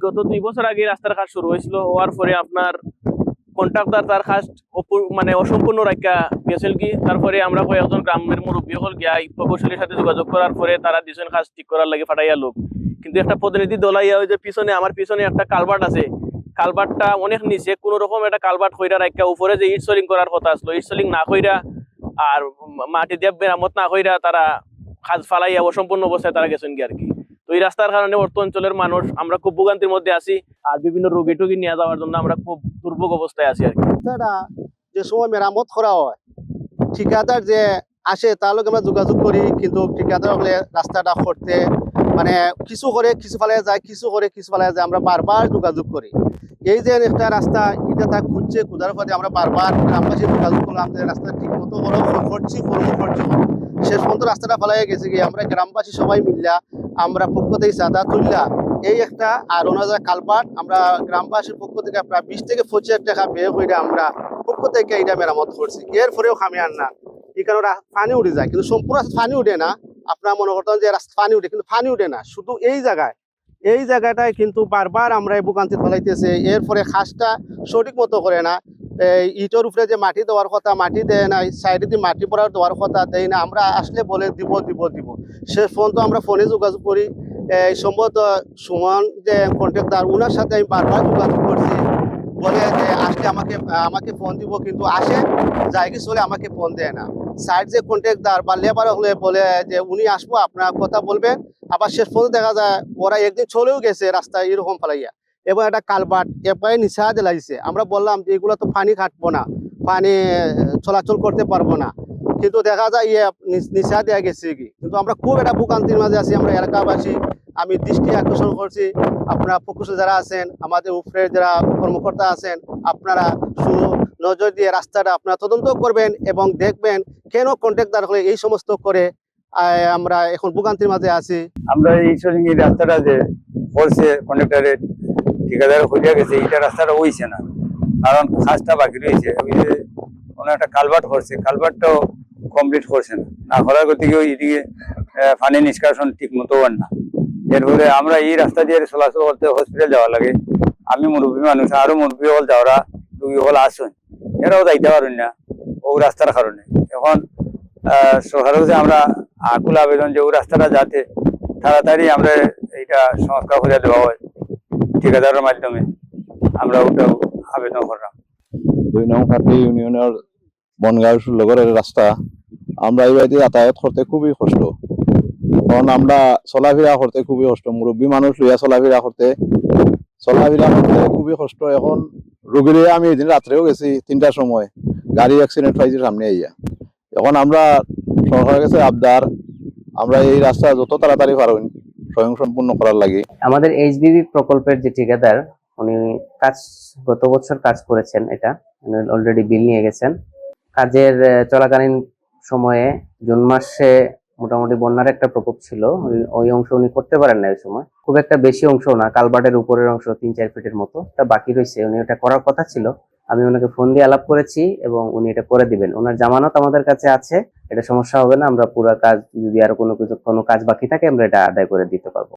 বিগত 2 বছর আগে রাস্তার কাজ শুরু হয়েছিল, হওয়ার পরে আপনার কন্ট্রাক্টর তার কাজ মানে অসম্পূর্ণ রাখা গেছিল কি। তারপরে আমরা কয়েকজন গ্রামের মুরব্বী হল গিয়া প্রকৌশলীর সাথে যোগাযোগ করার পরে তারা দিয়েছেন কাজ ঠিক করার লাগে ফাটাইয়া লোক। কিন্তু একটা প্রতিনিধি দলাইয়া ওই যে পিছনে আমার পিছনে একটা কালভার্ট আছে, কালভার্টটা অনেক নিচে, কোন রকম একটা কালভার্ট কইরা রাখা, উপরে যে ইট সোলিং করার কথা আসলো ইট সোলিং না কইরা আর মাটি দিয়ে মেরামত না কইরা তারা কাজ ফালাইয়া অসম্পূর্ণ অবস্থায় তারা গেছেন কি আর কি। তো এই রাস্তার কারণে অর্থ অঞ্চলের মানুষ আমরা খুব ভোগান্তির মধ্যে আছি, আর বিভিন্ন রোগী টুগী নিয়ে যাওয়ার জন্য আমরা খুব দুর্ভোগ অবস্থায় আছি আর কি। রাস্তাটা যে সময় মেরামত করা হয়, ঠিকাদার যে আসে তার লগে আমরা যোগাযোগ করি, কিন্তু ঠিকাদার হলে রাস্তাটা করতে মানে কিছু করে কিছু ফালে যায়, কিছু করে কিছু ফালে যায়, আমরা বারবার যোগাযোগ করি। এই যে একটা রাস্তা এটা তা খুঁজছে, খুঁজার পরে আমরা বারবার গ্রামবাসী যোগাযোগ করলাম যে রাস্তা ঠিক মতো করছি শেষ পর্যন্ত রাস্তাটা ফেলাই গেছে গিয়ে আমরা গ্রামবাসী সবাই মিললা আমরা পক্ষ থেকে চাঁদা তুললা এই একটা আর ওনাদের কালভার্ট আমরা গ্রামবাসীর পক্ষ থেকে প্রায় 20 থেকে 25 টাকা ব্যয় করে আমরা পক্ষ থেকে এটা মেরামত করছি। এরপরেও খামি আর না, এই কারণে পানি উঠে যায়, কিন্তু সম্পূর্ণ পানি উঠে না। আপনারা মনে করতেন যে রাস্তা পানি উঠে, কিন্তু পানি উঠে না, শুধু এই জায়গাটায় কিন্তু বারবার আমরা এই ভোগান্তি ফলাইতেছে। এরপরে খাসটা সঠিক মতো করে না, ইটের উপরে যে মাটি দেওয়ার কথা মাটি দেয় না, সাইডে দিয়ে মাটি পড়ার দেওয়ার কথা দেয় না। আমরা আসলে বলে দিব দিব দিব, শেষ পর্যন্ত আমরা ফোনে যোগাযোগ করি। এই সম্ভবত সুমন যে কন্ট্রাক্টর ওনার সাথে আমি বারবার যোগাযোগ করছি, বলে যে আসলে আমাকে ফোন দিব, কিন্তু আসে জায়গা চলে আমাকে ফোন দেয় না। সাইড যে কন্ট্রাক্টর বা লেবার হলে বলে যে উনি আসবো আপনার কথা বলবেন, আবার শেষ পর্যন্ত দেখা যায় ওরা একদিন চলেও গেছে রাস্তায় এরকম ফেলাইয়া। এবং একটা কালভার্ট এপারে নিচা দিলাইছে, আমরা বললাম যে এগুলো তো পানি কাটবো না, পানি চলাচল করতে পারবো না, কিন্তু দেখা যায় নিচা দেওয়া গেছে কি। কিন্তু আমরা খুব একটা ভোগান্তির মাঝে আছি আমরা এলাকাবাসী। আমি দৃষ্টি আকর্ষণ করছি আপনারা প্রকৌশলী যারা আছেন, আমাদের উপরে যারা কর্মকর্তা আছেন, আপনারা শুধু নজর দিয়ে রাস্তাটা আপনারা তদন্ত করবেন এবং দেখবেন কেন কন্ট্রাক্টর হলে এই সমস্ত করে। আমরা এখন ভোগান্তির মাঝে আছি। আমরা এই রাস্তাটা যে করছে কন্ট্রাক্টরের ঠিকাদার হইয়া গেছে, এইটা রাস্তাটা হইছে না, কারণ কাজটা বাকি রয়েছে। ওই যে কোনো একটা কালভার্ট করছে, কালভার্টটাও কমপ্লিট করছে না করার গতিকে এইদিকে পানি নিষ্কাশন ঠিক মতো হয় না। এর ফলে আমরা এই রাস্তা দিয়ে চলাচল করতে হসপিটাল যাওয়া লাগে। আমি মুরব্বী মানুষ, আরো মুরব্বী হল যাওয়া রুগী হল আসুন, এরাও যাইতে পারেন না ও রাস্তার কারণে। এখন সরকারের যে আমরা আকুল আবেদন যে ও রাস্তাটা যাতে তাড়াতাড়ি আমরা এইটা সংস্কার করে দেওয়া হয় ঠিকাদারের মাধ্যমে, আমরা ওটা আবেদন করলাম। 2 নং পার্টি ইউনিয়নের বনগাঁও ষোলগড়ের রাস্তা, আমরা এই বাড়িতে যাতায়াত করতে খুবই কষ্ট, কারণ আমরা চলাফেরা করতে খুবই কষ্ট, মুরব্বী মানুষ লইয়া চলাফেরা করতে খুবই কষ্ট। এখন রোগীরে আমি এদিন রাত্রেও গেছি 3টার সময়, গাড়ি অ্যাক্সিডেন্ট পাইছে সামনে আইয়া। এখন আমরা সরকারের কাছে আবদার, আমরা এই রাস্তা যত তাড়াতাড়ি পারবেন স্বয়ং সম্পূর্ণ করার লাগে। আমাদের এইচবিবি প্রকল্পের যে ঠিকাদার উনি গত বছর কাজ করেছেন, এটা অলরেডি বিল নিয়ে গেছেন। কাজের চলাকালীন সময়ে জুন মাসে মোটামুটি বন্যার একটা প্রকোপ ছিল, ওই অংশ উনি করতে পারেন না। ওই সময় খুব একটা বেশি অংশ না, কালভার্টের উপরের অংশ 3-4 ফিটের মতো এটা বাকি রয়েছে, উনি এটা করার কথা ছিল। আমি ওনাকে ফোন দিয়ে আলাপ করেছি এবং উনি এটা করে দিবেন। ওনার জামানত আমাদের কাছে আছে, এটা সমস্যা হবে না। আমরা পুরো কাজ, যদি আরো কোনো কাজ বাকি থাকে আমরা এটা আদায় করে দিতে পারবো।